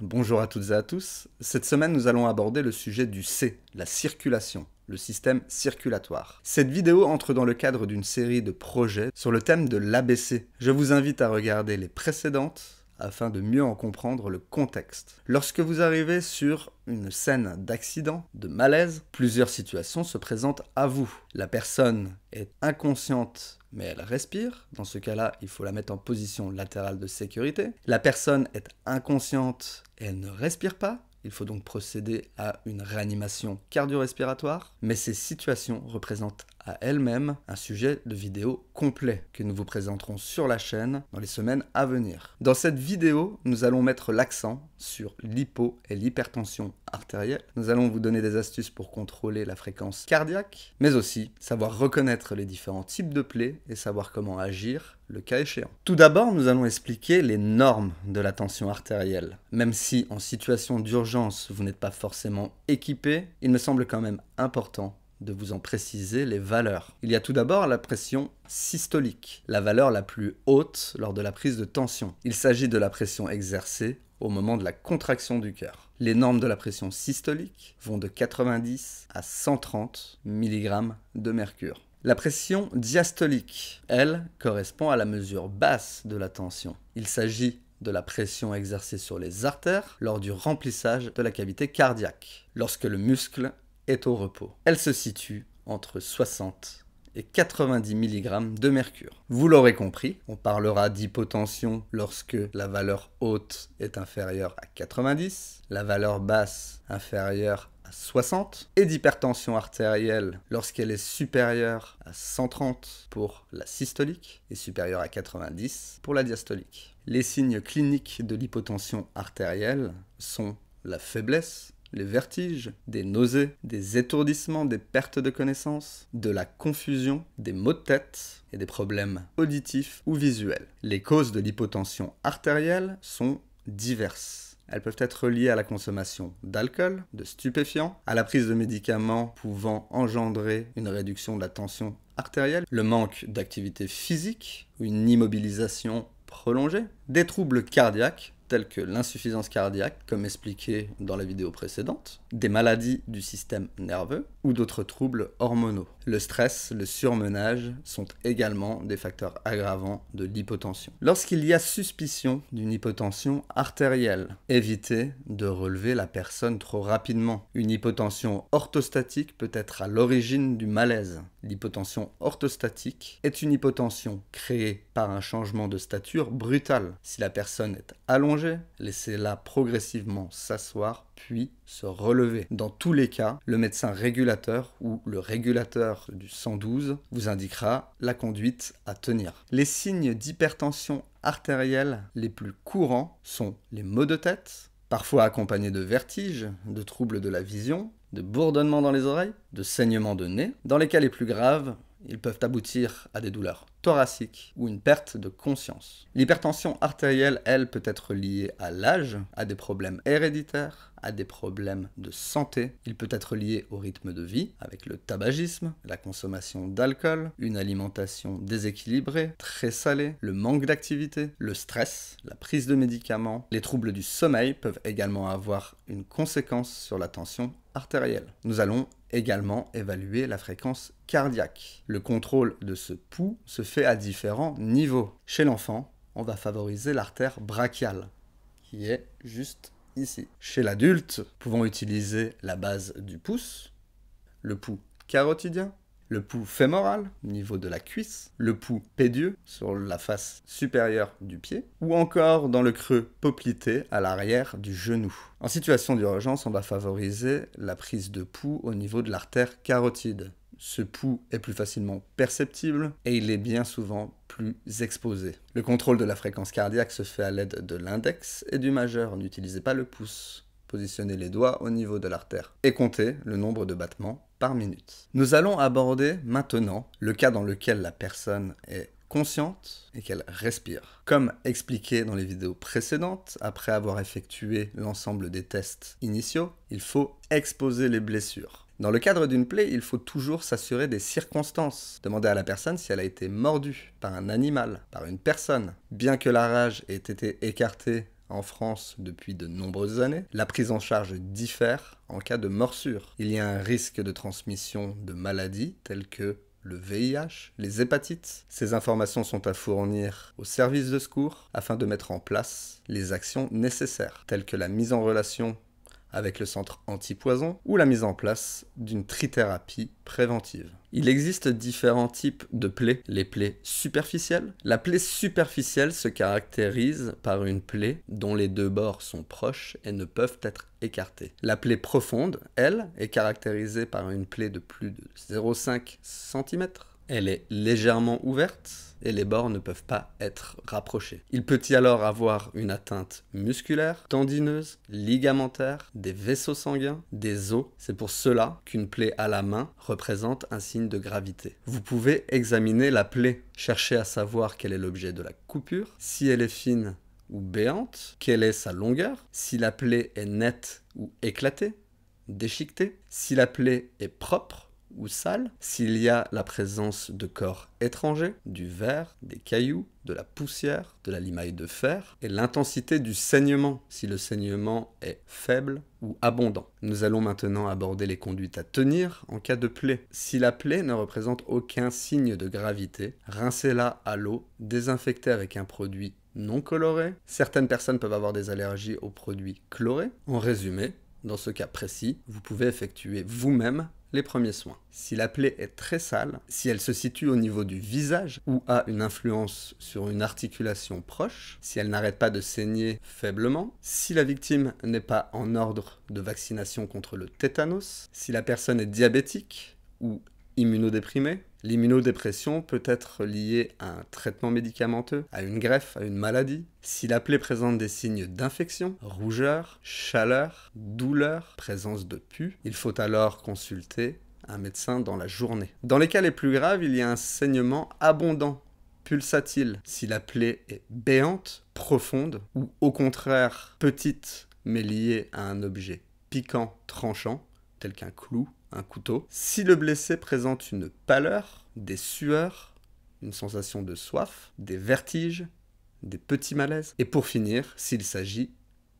Bonjour à toutes et à tous. Cette semaine, nous allons aborder le sujet du C, la circulation, le système circulatoire. Cette vidéo entre dans le cadre d'une série de projets sur le thème de l'ABC. Je vous invite à regarder les précédentes afin de mieux en comprendre le contexte. Lorsque vous arrivez sur une scène d'accident, de malaise, plusieurs situations se présentent à vous. La personne est inconsciente mais elle respire. Dans ce cas-là, il faut la mettre en position latérale de sécurité. La personne est inconsciente et elle ne respire pas. Il faut donc procéder à une réanimation cardio-respiratoire. Mais ces situations représentent à elles-mêmes un sujet de vidéo complet que nous vous présenterons sur la chaîne dans les semaines à venir. Dans cette vidéo, nous allons mettre l'accent sur l'hypo et l'hypertension artérielle. Nous allons vous donner des astuces pour contrôler la fréquence cardiaque, mais aussi savoir reconnaître les différents types de plaies et savoir comment agir le cas échéant. Tout d'abord, nous allons expliquer les normes de la tension artérielle. Même si en situation d'urgence, vous n'êtes pas forcément équipé, il me semble quand même important de vous en préciser les valeurs. Il y a tout d'abord la pression systolique, la valeur la plus haute lors de la prise de tension. Il s'agit de la pression exercée au moment de la contraction du cœur. Les normes de la pression systolique vont de 90 à 130 mg de mercure. La pression diastolique, elle, correspond à la mesure basse de la tension. Il s'agit de la pression exercée sur les artères lors du remplissage de la cavité cardiaque, lorsque le muscle est au repos. Elle se situe entre 60 et 90 mg de mercure. Vous l'aurez compris, on parlera d'hypotension lorsque la valeur haute est inférieure à 90, la valeur basse inférieure à 60, et d'hypertension artérielle lorsqu'elle est supérieure à 130 pour la systolique et supérieure à 90 pour la diastolique. Les signes cliniques de l'hypotension artérielle sont la faiblesse, les vertiges, des nausées, des étourdissements, des pertes de connaissance, de la confusion, des maux de tête et des problèmes auditifs ou visuels. Les causes de l'hypotension artérielle sont diverses. Elles peuvent être liées à la consommation d'alcool, de stupéfiants, à la prise de médicaments pouvant engendrer une réduction de la tension artérielle, le manque d'activité physique ou une immobilisation prolongée, des troubles cardiaques, telles que l'insuffisance cardiaque, comme expliqué dans la vidéo précédente, des maladies du système nerveux ou d'autres troubles hormonaux. Le stress, le surmenage sont également des facteurs aggravants de l'hypotension. Lorsqu'il y a suspicion d'une hypotension artérielle, évitez de relever la personne trop rapidement. Une hypotension orthostatique peut être à l'origine du malaise. L'hypotension orthostatique est une hypotension créée par un changement de stature brutal. Si la personne est allongée, laissez-la progressivement s'asseoir puis se relever. Dans tous les cas, le médecin régulateur ou le régulateur du 112 vous indiquera la conduite à tenir. Les signes d'hypertension artérielle les plus courants sont les maux de tête, parfois accompagnés de vertiges, de troubles de la vision, de bourdonnements dans les oreilles, de saignements de nez. Dans les cas les plus graves, ils peuvent aboutir à des douleurs thoraciques ou une perte de conscience. L'hypertension artérielle, elle, peut être liée à l'âge, à des problèmes héréditaires, à des problèmes de santé. Il peut être lié au rythme de vie, avec le tabagisme, la consommation d'alcool, une alimentation déséquilibrée, très salée, le manque d'activité, le stress, la prise de médicaments. Les troubles du sommeil peuvent également avoir une conséquence sur la tension artérielle. Nous allons également évaluer la fréquence cardiaque. Le contrôle de ce pouls se fait à différents niveaux. Chez l'enfant, on va favoriser l'artère brachiale, qui est juste ici. Chez l'adulte, nous pouvons utiliser la base du pouce, le pouls carotidien, le pouls fémoral au niveau de la cuisse, le pouls pédieux sur la face supérieure du pied, ou encore dans le creux poplité à l'arrière du genou. En situation d'urgence, on va favoriser la prise de pouls au niveau de l'artère carotide. Ce pouls est plus facilement perceptible et il est bien souvent plus exposé. Le contrôle de la fréquence cardiaque se fait à l'aide de l'index et du majeur. N'utilisez pas le pouce. Positionnez les doigts au niveau de l'artère et comptez le nombre de battements par minute. Nous allons aborder maintenant le cas dans lequel la personne est consciente et qu'elle respire. Comme expliqué dans les vidéos précédentes, après avoir effectué l'ensemble des tests initiaux, il faut exposer les blessures. Dans le cadre d'une plaie, il faut toujours s'assurer des circonstances. Demander à la personne si elle a été mordue par un animal, par une personne. Bien que la rage ait été écartée en France depuis de nombreuses années. La prise en charge diffère en cas de morsure. Il y a un risque de transmission de maladies telles que le VIH, les hépatites. Ces informations sont à fournir aux services de secours afin de mettre en place les actions nécessaires, telles que la mise en relation avec le centre antipoison ou la mise en place d'une trithérapie préventive. Il existe différents types de plaies. Les plaies superficielles. La plaie superficielle se caractérise par une plaie dont les deux bords sont proches et ne peuvent être écartés. La plaie profonde, elle, est caractérisée par une plaie de plus de 0,5 cm. Elle est légèrement ouverte et les bords ne peuvent pas être rapprochés. Il peut y alors avoir une atteinte musculaire, tendineuse, ligamentaire, des vaisseaux sanguins, des os. C'est pour cela qu'une plaie à la main représente un signe de gravité. Vous pouvez examiner la plaie, chercher à savoir quel est l'objet de la coupure, si elle est fine ou béante, quelle est sa longueur, si la plaie est nette ou éclatée, déchiquetée, si la plaie est propre ou sale, s'il y a la présence de corps étrangers, du verre, des cailloux, de la poussière, de la limaille de fer, et l'intensité du saignement, si le saignement est faible ou abondant. Nous allons maintenant aborder les conduites à tenir en cas de plaie. Si la plaie ne représente aucun signe de gravité, rincez-la à l'eau, désinfectez avec un produit non coloré. Certaines personnes peuvent avoir des allergies aux produits chlorés. En résumé, dans ce cas précis, vous pouvez effectuer vous-même les premiers soins. Si la plaie est très sale, si elle se situe au niveau du visage ou a une influence sur une articulation proche, si elle n'arrête pas de saigner faiblement, si la victime n'est pas en ordre de vaccination contre le tétanos, si la personne est diabétique ou immunodéprimée, l'immunodépression peut être liée à un traitement médicamenteux, à une greffe, à une maladie. Si la plaie présente des signes d'infection, rougeur, chaleur, douleur, présence de pus, il faut alors consulter un médecin dans la journée. Dans les cas les plus graves, il y a un saignement abondant, pulsatile. Si la plaie est béante, profonde, ou au contraire petite, mais liée à un objet piquant, tranchant, tel qu'un clou, un couteau. Si le blessé présente une pâleur, des sueurs, une sensation de soif, des vertiges, des petits malaises. Et pour finir, s'il s'agit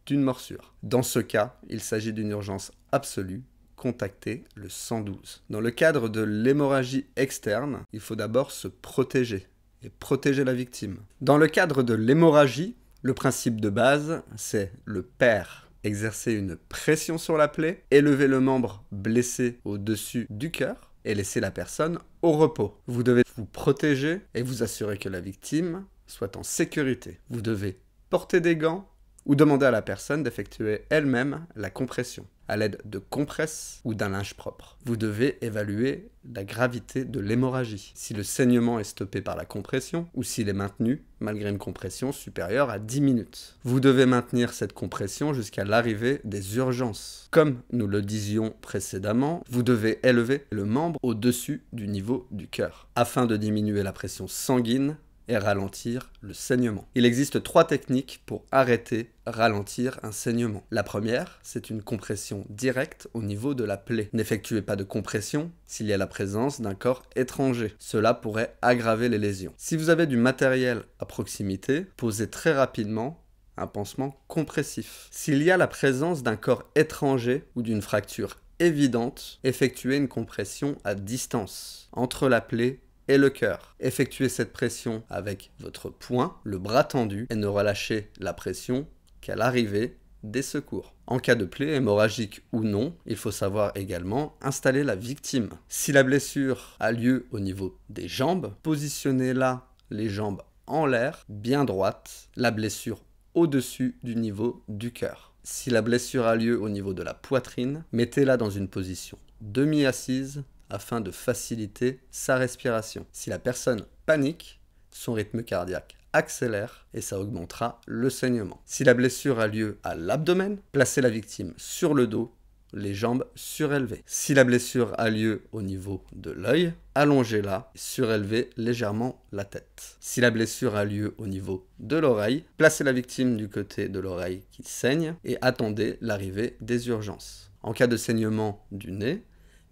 d'une morsure. Dans ce cas, il s'agit d'une urgence absolue. Contactez le 112. Dans le cadre de l'hémorragie externe, il faut d'abord se protéger et protéger la victime. Dans le cadre de l'hémorragie, le principe de base, c'est le père. Exercer une pression sur la plaie, élever le membre blessé au-dessus du cœur et laisser la personne au repos. Vous devez vous protéger et vous assurer que la victime soit en sécurité. Vous devez porter des gants ou demander à la personne d'effectuer elle-même la compression à l'aide de compresses ou d'un linge propre. Vous devez évaluer la gravité de l'hémorragie, si le saignement est stoppé par la compression ou s'il est maintenu malgré une compression supérieure à 10 minutes. Vous devez maintenir cette compression jusqu'à l'arrivée des urgences. Comme nous le disions précédemment, vous devez élever le membre au-dessus du niveau du cœur afin de diminuer la pression sanguine et ralentir le saignement. Il existe 3 techniques pour arrêter, ralentir un saignement. La première, c'est une compression directe au niveau de la plaie. N'effectuez pas de compression s'il y a la présence d'un corps étranger. Cela pourrait aggraver les lésions. Si vous avez du matériel à proximité, posez très rapidement un pansement compressif. S'il y a la présence d'un corps étranger ou d'une fracture évidente, effectuez une compression à distance entre la plaie et le cœur. Effectuez cette pression avec votre poing, le bras tendu, et ne relâchez la pression qu'à l'arrivée des secours. En cas de plaie, hémorragique ou non, il faut savoir également installer la victime. Si la blessure a lieu au niveau des jambes, positionnez-la les jambes en l'air, bien droite, la blessure au-dessus du niveau du cœur. Si la blessure a lieu au niveau de la poitrine, mettez-la dans une position demi-assise afin de faciliter sa respiration. Si la personne panique, son rythme cardiaque accélère et ça augmentera le saignement. Si la blessure a lieu à l'abdomen, placez la victime sur le dos, les jambes surélevées. Si la blessure a lieu au niveau de l'œil, allongez-la et surélevez légèrement la tête. Si la blessure a lieu au niveau de l'oreille, placez la victime du côté de l'oreille qui saigne et attendez l'arrivée des urgences. En cas de saignement du nez,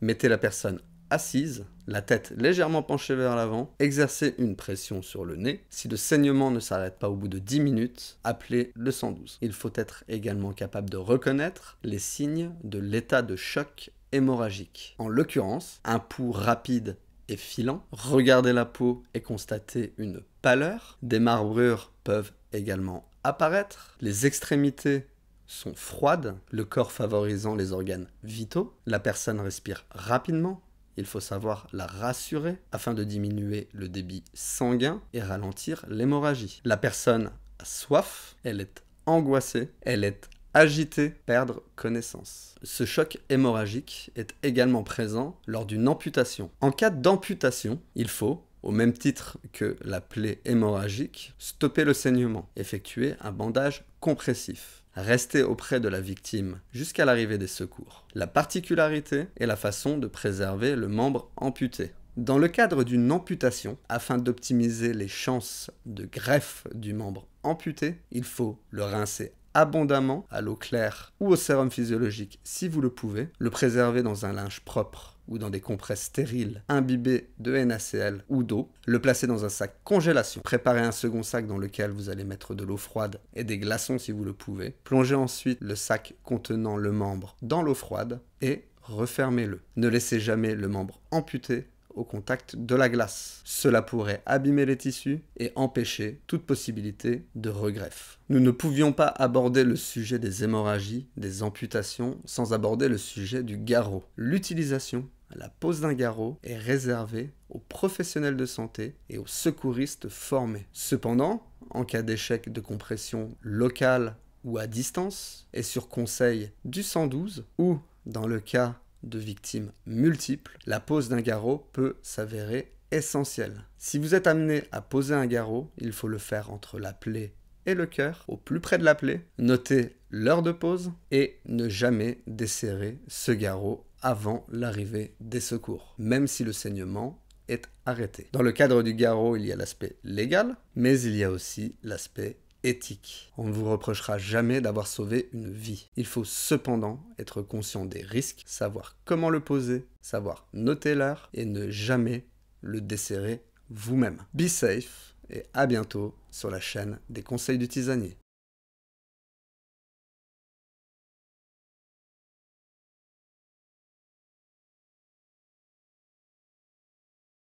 mettez la personne assise la tête légèrement penchée vers l'avant, exercez une pression sur le nez. Si le saignement ne s'arrête pas au bout de 10 minutes, appelez le 112. Il faut être également capable de reconnaître les signes de l'état de choc hémorragique. En l'occurrence, un pouls rapide et filant, regardez la peau et constatez une pâleur. Des marbrures peuvent également apparaître. Les extrémités sont froides, le corps favorisant les organes vitaux. La personne respire rapidement. Il faut savoir la rassurer afin de diminuer le débit sanguin et ralentir l'hémorragie. La personne a soif, elle est angoissée, elle est agitée, perdre connaissance. Ce choc hémorragique est également présent lors d'une amputation. En cas d'amputation, il faut, au même titre que la plaie hémorragique, stopper le saignement, effectuer un bandage compressif. Rester auprès de la victime jusqu'à l'arrivée des secours. La particularité est la façon de préserver le membre amputé. Dans le cadre d'une amputation, afin d'optimiser les chances de greffe du membre amputé, il faut le rincer abondamment à l'eau claire ou au sérum physiologique si vous le pouvez, le préserver dans un linge propre ou dans des compresses stériles imbibées de NaCl ou d'eau, le placer dans un sac congélation, préparer un second sac dans lequel vous allez mettre de l'eau froide et des glaçons si vous le pouvez, plongez ensuite le sac contenant le membre dans l'eau froide et refermez-le. Ne laissez jamais le membre amputé au contact de la glace. Cela pourrait abîmer les tissus et empêcher toute possibilité de regreffe. Nous ne pouvions pas aborder le sujet des hémorragies, des amputations, sans aborder le sujet du garrot. L'utilisation, la pose d'un garrot est réservée aux professionnels de santé et aux secouristes formés. Cependant, en cas d'échec de compression locale ou à distance, et sur conseil du 112, ou dans le cas de victimes multiples, la pose d'un garrot peut s'avérer essentielle. Si vous êtes amené à poser un garrot, il faut le faire entre la plaie et le cœur, au plus près de la plaie, notez l'heure de pause et ne jamais desserrer ce garrot avant l'arrivée des secours, même si le saignement est arrêté. Dans le cadre du garrot, il y a l'aspect légal, mais il y a aussi l'aspect éthique. On ne vous reprochera jamais d'avoir sauvé une vie. Il faut cependant être conscient des risques, savoir comment le poser, savoir noter l'heure et ne jamais le desserrer vous-même. Be safe et à bientôt sur la chaîne des conseils du tisanier.